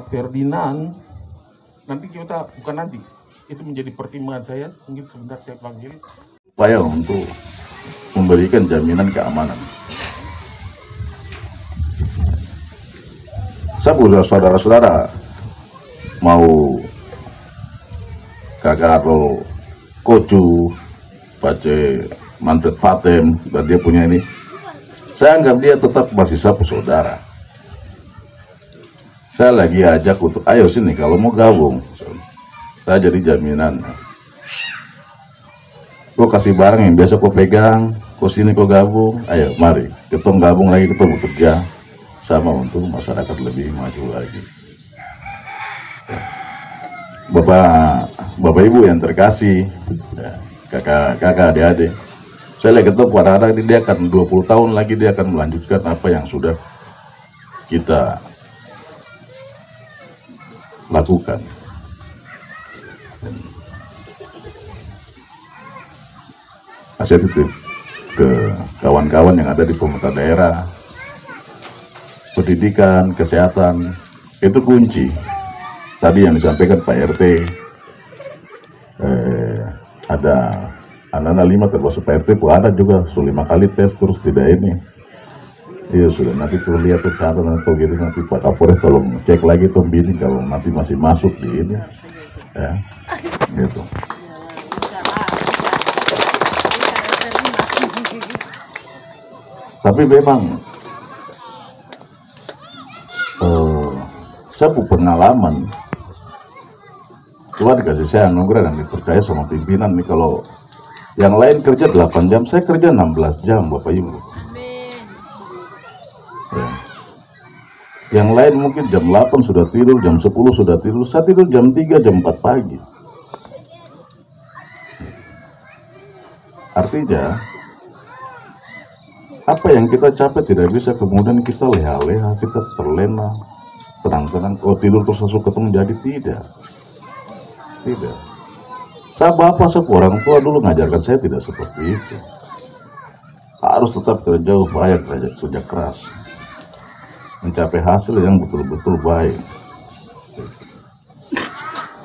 Pak Ferdinand, nanti kita, bukan nanti, itu menjadi pertimbangan saya, mungkin sebentar saya panggil. Upaya untuk memberikan jaminan keamanan. Saya buat saudara-saudara mau kakak atau Kocu, Pace, Manfred Fatem, dan dia punya ini, saya anggap dia tetap masih satu saudara. Saya lagi ajak untuk, ayo sini kalau mau gabung, saya jadi jaminan. Kau kasih barang yang biasa kau pegang, kau sini kau gabung, ayo mari, kita gabung lagi, kita bekerja sama untuk masyarakat lebih maju lagi. Bapak Ibu yang terkasih, kakak adik-adik, saya lihat ketemu pada anak ini, dia akan 20 tahun lagi dia akan melanjutkan apa yang sudah kita lakukan. Saya titip ke kawan-kawan yang ada di pemerintah daerah, pendidikan, kesehatan, itu kunci. Tadi yang disampaikan Pak RT, ada anak-anak 5 termasuk Pak RT, ada juga 5 kali tes terus tidak ini. Iya sudah, nanti tuh lihat tuh catatan atau gitu, nanti Pak Kapolres tolong cek lagi tuh bini kalau nanti masih masuk di ini, ya, gitu. Tapi memang saya punya pengalaman, cuma dikasih saya anugerah dan dipercaya sama pimpinan nih, kalau yang lain kerja 8 jam, saya kerja 16 jam Bapak Ibu. Ya. Yang lain mungkin jam 8 sudah tidur, jam 10 sudah tidur, saya tidur jam 3, jam 4 pagi. Artinya apa yang kita capai tidak bisa kemudian kita leha-leha, kita terlena, tenang-tenang, kalau tidur terus langsung ketemu jadi tidak. Saya bapak, saya orang tua dulu ngajarkan saya tidak seperti itu. Harus tetap kerja, upaya kerja keras, mencapai hasil yang betul-betul baik.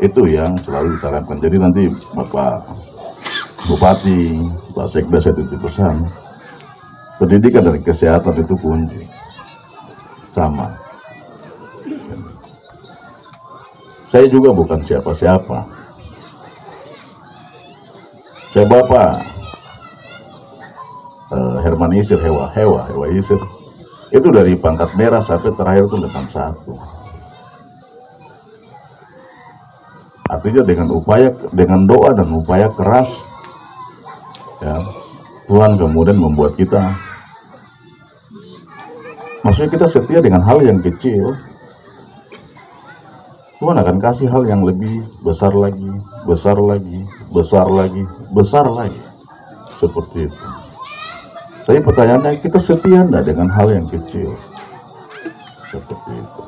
Itu yang selalu kita harapkan. Jadi nanti Bapak Bupati, Pak Sekda, saya titip pesan, pendidikan dan kesehatan itu kunci. Sama. Saya juga bukan siapa-siapa. Saya Bapak Herman Isir, Hewa Isir. Itu dari pangkat merah sampai terakhir itu dengan 1. Artinya dengan upaya, dengan doa dan upaya keras, ya, Tuhan kemudian membuat kita, maksudnya kita setia dengan hal yang kecil, Tuhan akan kasih hal yang lebih besar lagi, besar lagi, besar lagi, besar lagi, seperti itu. Tapi pertanyaannya, kita setia enggak dengan hal yang kecil, seperti itu.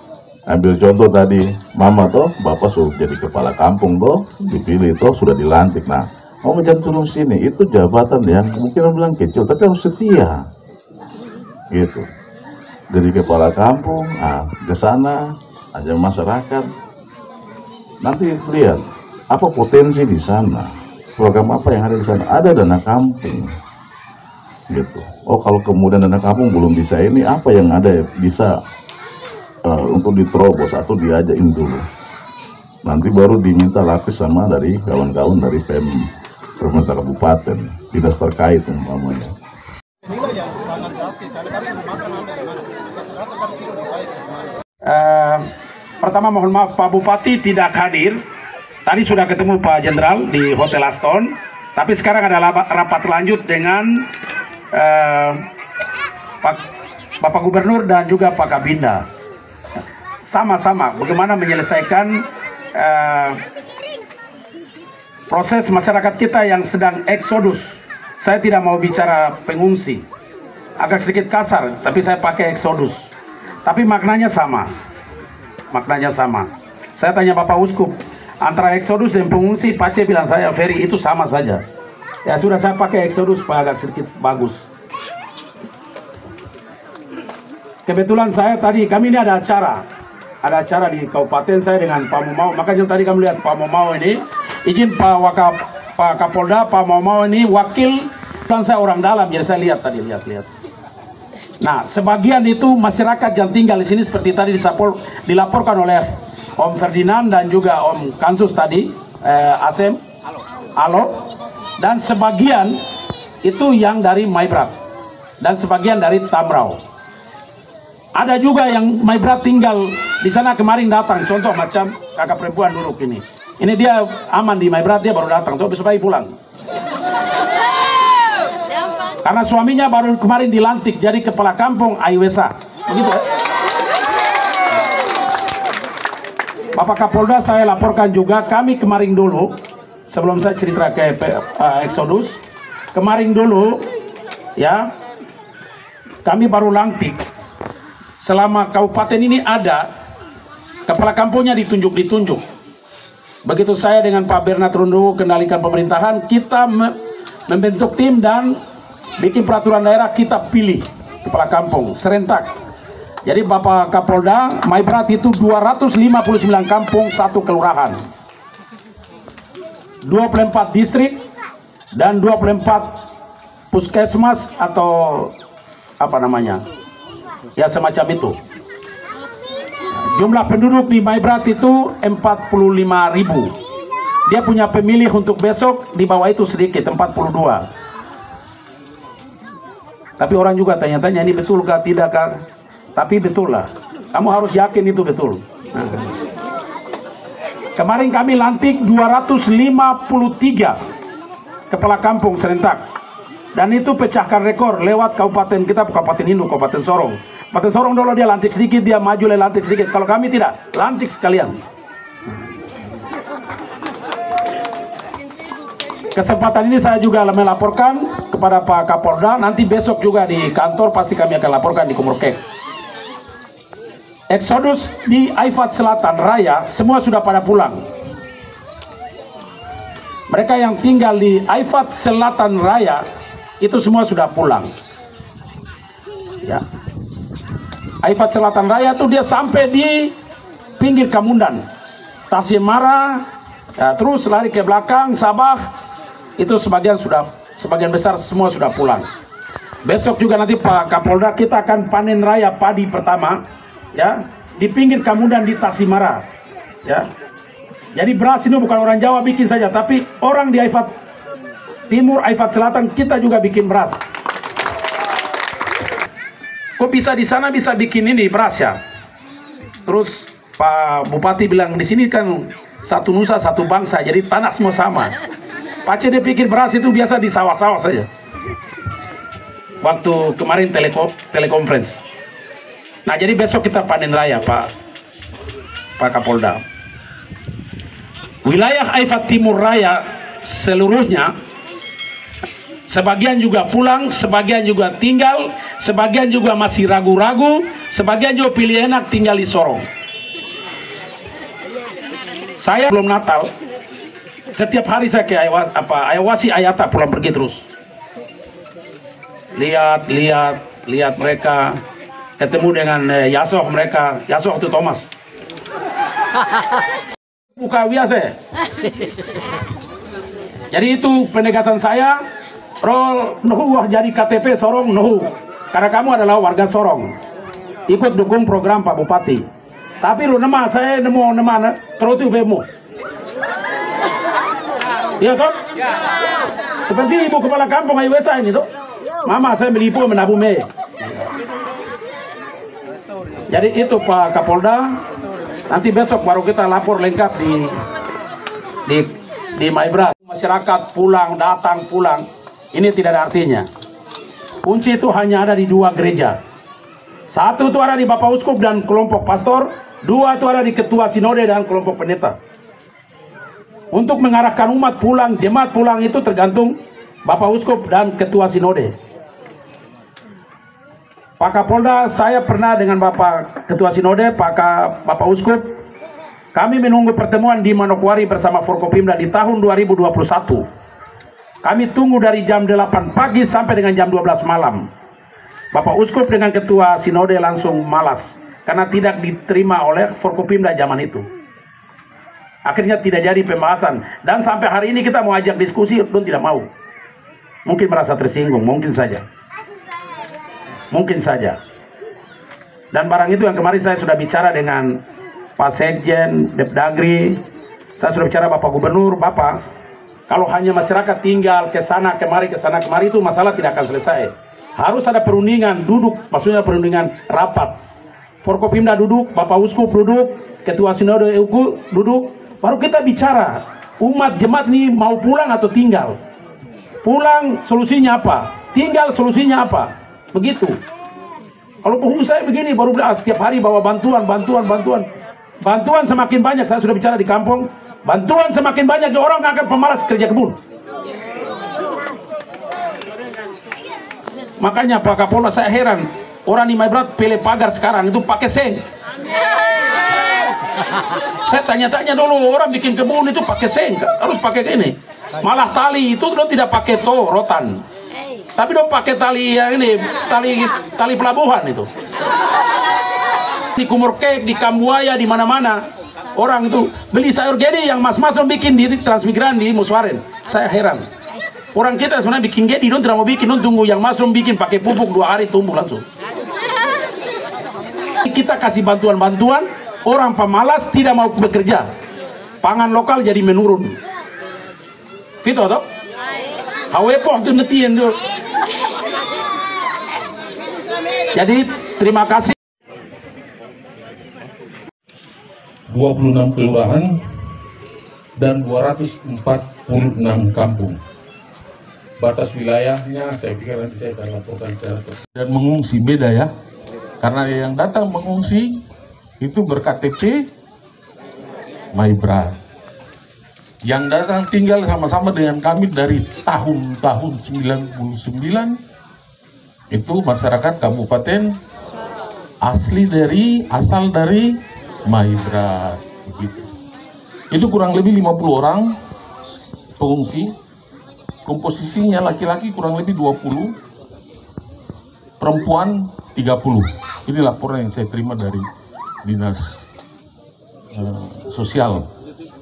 Ambil contoh tadi, mama toh, bapak sudah jadi kepala kampung toh, dipilih toh, sudah dilantik. Nah, mau menjadi turun sini, itu jabatan yang mungkin orang bilang kecil, tapi harus setia, gitu. Dari kepala kampung, ke sana, aja masyarakat. Nanti lihat apa potensi di sana, program apa yang ada di sana. Ada dana kampung, gitu. Oh kalau kemudian dana kampung belum bisa ini, apa yang ada bisa untuk diterobos atau diajakin dulu. Nanti baru diminta lapis sama dari kawan-kawan dari pemerintah kabupaten, dinas terkait umpamanya. Pertama mohon maaf Pak Bupati tidak hadir. Tadi sudah ketemu Pak Jenderal di Hotel Aston, tapi sekarang ada rapat lanjut dengan Bapak Gubernur dan juga Pak Kabinda. Sama-sama bagaimana menyelesaikan proses masyarakat kita yang sedang eksodus. Saya tidak mau bicara pengungsi, agak sedikit kasar, tapi saya pakai eksodus. Tapi maknanya sama. Maknanya sama. Saya tanya Bapak Uskup, antara eksodus dan pengungsi, Pace bilang saya, Ferry, itu sama saja. Ya sudah, saya pakai eksodus supaya agak sedikit bagus. Kebetulan saya tadi, kami ini ada acara ada acara di kabupaten saya dengan Pak Momau. Makanya tadi kamu lihat Pak Momau ini, izin Pak Kapolda, Pak Momau ini wakil, kan saya orang dalam, jadi saya lihat tadi, lihat. Nah, sebagian itu masyarakat yang tinggal di sini seperti tadi dilaporkan oleh Om Ferdinand dan juga Om Kansus tadi, Asem, Alo, dan sebagian itu yang dari Maibrat dan sebagian dari Tamrau. Ada juga yang Maibrat tinggal di sana kemarin datang, contoh macam kakak perempuan duduk ini. Ini dia aman di Maibrat, dia baru datang, tuh besok pagi pulang. Karena suaminya baru kemarin dilantik jadi kepala kampung Aiwesa. Begitu ya? Bapak Kapolda, saya laporkan juga kami kemarin dulu, sebelum saya cerita ke Exodus, kemarin dulu ya, kami baru lantik. Selama kabupaten ini ada, kepala kampungnya ditunjuk. Begitu saya dengan Pak Bernard Rundu kendalikan pemerintahan, kita membentuk tim dan bikin peraturan daerah, kita pilih kepala kampung serentak. Jadi Bapak Kapolda, Maibrat itu 259 kampung, 1 kelurahan, 24 distrik dan 24 puskesmas atau apa namanya, ya semacam itu. Jumlah penduduk di Maibrat itu 45.000. Dia punya pemilih untuk besok di bawah itu sedikit, 42. Tapi orang juga tanya-tanya, ini betul kah tidak kah? Tapi betul lah. Kamu harus yakin itu betul. Nah. Kemarin kami lantik 253 kepala kampung serentak. Dan itu pecahkan rekor lewat kabupaten kita, Kabupaten Induk, Kabupaten Sorong. Kabupaten Sorong dulu dia lantik sedikit, dia maju lantik sedikit. Kalau kami tidak, lantik sekalian. Kesempatan ini saya juga melaporkan kepada Pak Kapolda. Nanti besok juga di kantor pasti kami akan laporkan di Kumurkek. Exodus di Aifat Selatan Raya semua sudah pada pulang. Mereka yang tinggal di Aifat Selatan Raya itu semua sudah pulang. Ya. Aifat Selatan Raya itu dia sampai di pinggir Kamundan, Tasimara, ya, terus lari ke belakang Sabah, itu sebagian besar semua sudah pulang. Besok juga nanti Pak Kapolda kita akan panen raya padi pertama, ya, di pinggir Kamundan di Tasimara, ya. Jadi beras ini bukan orang Jawa bikin saja, tapi orang di Aifat Timur, Aifat Selatan kita juga bikin beras. Kok bisa di sana bisa bikin ini beras ya? Terus Pak Bupati bilang di sini kan satu nusa satu bangsa, jadi tanah semua sama. Pace dia pikir beras itu biasa di sawah-sawah saja. Waktu kemarin telekonferensi. Nah jadi besok kita panen raya Pak Kapolda. Wilayah Aifat Timur Raya seluruhnya, sebagian juga pulang, sebagian juga tinggal, sebagian juga masih ragu-ragu, sebagian juga pilih enak tinggal di Sorong. Saya belum Natal, setiap hari saya ke Ayawasi Ayata pulang pergi terus. Lihat mereka, ketemu dengan Yasoh mereka, Yasoh itu Thomas. Buka biasa. Jadi itu penegasan saya. Rol nuhu jadi KTP Sorong nuhu, karena kamu adalah warga Sorong, ikut dukung program Pak Bupati. Tapi lu nama saya nemu nama terus itu bemo. Iya toh? Seperti ibu kepala kampung Aiwesa ini toh. Mama saya melipu menabu me. Jadi itu Pak Kapolda. Nanti besok baru kita lapor lengkap di Maibrat. Masyarakat pulang, datang, pulang. Ini tidak ada artinya. Kunci itu hanya ada di 2 gereja. Satu itu ada di Bapak Uskup dan kelompok pastor. 2 itu ada di Ketua Sinode dan kelompok pendeta. Untuk mengarahkan umat pulang, jemaat pulang itu tergantung Bapak Uskup dan Ketua Sinode. Pak Kapolda, saya pernah dengan Bapak Ketua Sinode, Bapak Uskup, kami menunggu pertemuan di Manokwari bersama Forkopimda di tahun 2021. Kami tunggu dari jam 8 pagi sampai dengan jam 12 malam. Bapak Uskup dengan Ketua Sinode langsung malas. karena tidak diterima oleh Forkopimda zaman itu. Akhirnya tidak jadi pembahasan, dan sampai hari ini kita mau ajak diskusi, belum tidak mau. Mungkin merasa tersinggung, mungkin saja. Mungkin saja. Dan barang itu yang kemarin saya sudah bicara dengan Pak Sekjen, Depdagri, saya sudah bicara Bapak Gubernur, Bapak, kalau hanya masyarakat tinggal ke sana kemari itu masalah tidak akan selesai. Harus ada perundingan, duduk, maksudnya perundingan rapat. Forkopimda duduk, Bapak Uskup duduk, Ketua Sinode EUKU duduk, baru kita bicara, umat jemaat ini mau pulang atau tinggal? Pulang solusinya apa? Tinggal solusinya apa? Begitu. Kalau penghulu saya begini, baru setiap hari bawa bantuan. Bantuan semakin banyak, saya sudah bicara di kampung, bantuan semakin banyak, orang akan pemalas kerja kebun. Makanya Pak Kapolda saya heran, orang di Maibrat pilih pagar sekarang itu pakai seng. Saya tanya-tanya dulu, orang bikin kebun itu pakai seng, harus pakai gini. Malah tali itu tidak pakai rotan, tapi pakai tali yang ini, tali pelabuhan itu. Di Kumur Kek, di Kambuaya, di mana-mana orang itu beli sayur gedi yang mas-mas bikin di Transmigran di Muswaren. Saya heran. Orang kita sebenarnya bikin gedi, tidak mau bikin, tunggu yang masuk bikin pakai pupuk 2 hari tumbuh langsung. Kita kasih bantuan-bantuan, orang pemalas tidak mau bekerja. Pangan lokal jadi menurun. Gitu toh? Hawepo itu netien tuh. Jadi terima kasih. 26 kelurahan dan 246 kampung. Batas wilayahnya saya pikir nanti saya akan laporkan secara dan mengungsi beda ya. Karena yang datang mengungsi itu berKTP Maibrat. Yang datang tinggal sama-sama dengan kami dari tahun 99 itu masyarakat kabupaten asal dari Maibrat begitu. Itu kurang lebih 50 orang pengungsi. Komposisinya laki-laki kurang lebih 20, perempuan 30. Ini laporan yang saya terima dari Dinas Sosial.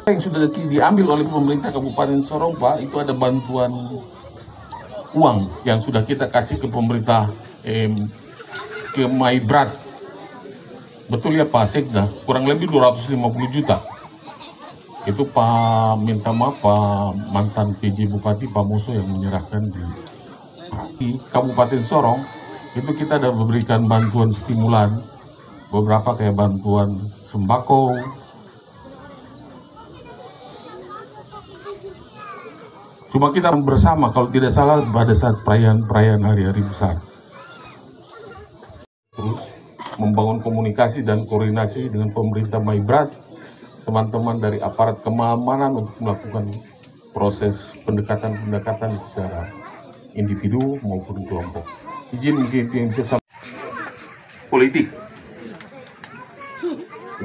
Yang sudah diambil oleh pemerintah Kabupaten Sorong, Pak, itu ada bantuan uang yang sudah kita kasih ke pemerintah ke Maibrat. Betul ya Pak Sekda, kurang lebih 250 juta. Itu Pak minta maaf Pak mantan PJ Bupati Pak Muso yang menyerahkan di Kabupaten Sorong. Itu kita ada memberikan bantuan stimulan, beberapa kayak bantuan sembako, cuma kita bersama kalau tidak salah pada saat perayaan hari-hari besar. Terus membangun komunikasi dan koordinasi dengan pemerintah Maibrat, teman-teman dari aparat keamanan untuk melakukan proses pendekatan secara individu maupun kelompok. Izin mungkin yang bisa politik.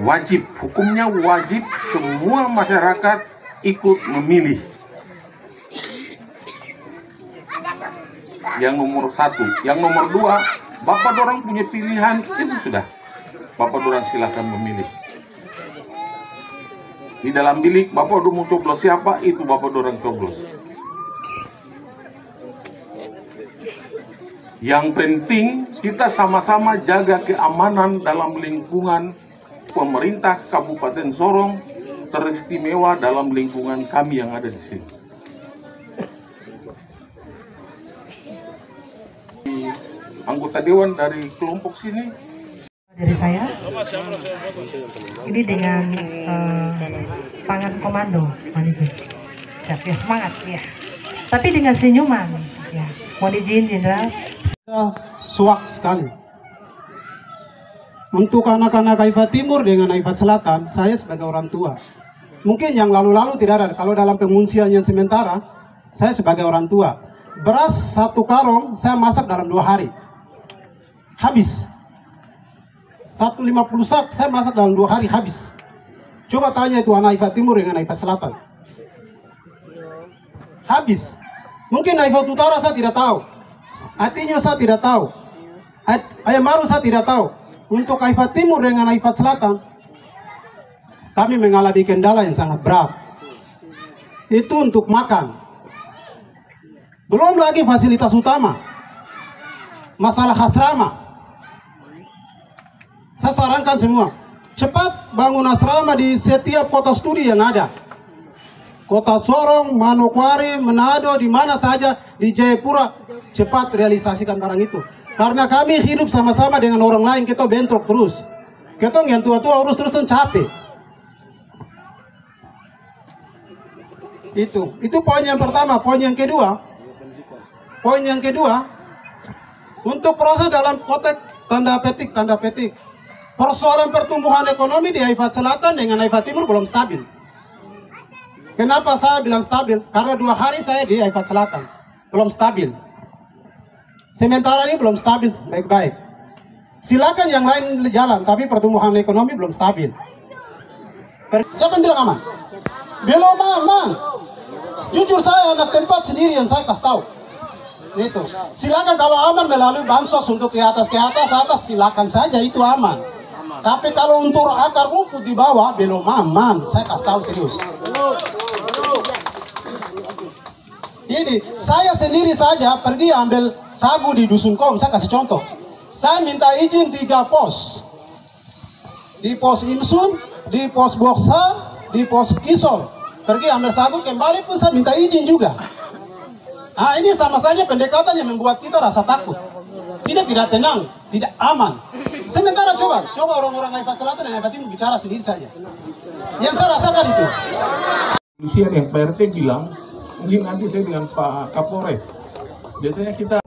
Wajib, hukumnya wajib semua masyarakat ikut memilih. Yang nomor 1, yang nomor 2, Bapak dorang punya pilihan itu sudah. Bapak dorang silakan memilih. Di dalam bilik Bapak udah mau coblos siapa, itu Bapak dorang coblos. Yang penting kita sama-sama jaga keamanan dalam lingkungan pemerintah Kabupaten Sorong, teristimewa dalam lingkungan kami yang ada di sini. Anggota dewan dari kelompok sini. Dari saya, ini dengan pangan komando, ya, semangat ya. Tapi dengan senyuman, ya. Mohon izin Jenderal. Suak sekali. Untuk anak-anak Aifat Timur dengan Aifat Selatan, saya sebagai orang tua. Mungkin yang lalu-lalu tidak ada. Kalau dalam pengungsian yang sementara, saya sebagai orang tua. Beras 1 karung saya masak dalam 2 hari. Habis. 150 sak saya masak dalam 2 hari habis. Coba tanya itu anak Aifat Timur dengan Aifat Selatan. Habis. Mungkin Aifat Utara saya tidak tahu. Artinya saya tidak tahu. Ayam baru saya tidak tahu. untuk Aifat Timur dengan Aifat Selatan, kami mengalami kendala yang sangat berat. Itu untuk makan. Belum lagi fasilitas utama, masalah asrama. Saya sarankan semua, cepat bangun asrama di setiap kota studi yang ada. Kota Sorong, Manokwari, Manado, di mana saja, di Jayapura, cepat realisasikan barang itu. Karena kami hidup sama-sama dengan orang lain, kita bentrok terus. Kita yang tua-tua urus terus capek. Itu poin yang pertama. Poin yang kedua, untuk proses dalam konteks tanda petik, persoalan pertumbuhan ekonomi di Aifat Selatan dengan Aifat Timur belum stabil. Kenapa saya bilang stabil? Karena 2 hari saya di Aifat Selatan, belum stabil. Sementara ini belum stabil baik-baik. Silakan yang lain jalan, tapi pertumbuhan ekonomi belum stabil. Siapa yang bilang aman? Belum aman. Jujur saya anak tempat sendiri yang saya kasih tahu. Itu. Silakan kalau aman melalui bansos untuk ke atas, silakan saja, itu aman. Tapi kalau untuk akar rumput di bawah belum aman, saya kasih tahu serius. Ini saya sendiri saja pergi ambil sagu di Dusun Kom, saya kasih contoh. Saya minta izin 3 pos. Di pos Imsun, di pos Boksa, di pos Kisor. Pergi ambil sagu, kembali pun saya minta izin juga. Nah, ini sama saja pendekatan yang membuat kita rasa takut. Tidak tenang, tidak aman. Sementara coba orang-orang Aifat Selatan dan Aifat Timur bicara sendiri saja. Yang saya rasakan itu. Yang PRT bilang, mungkin nanti saya dengan Pak Kapolres. Biasanya kita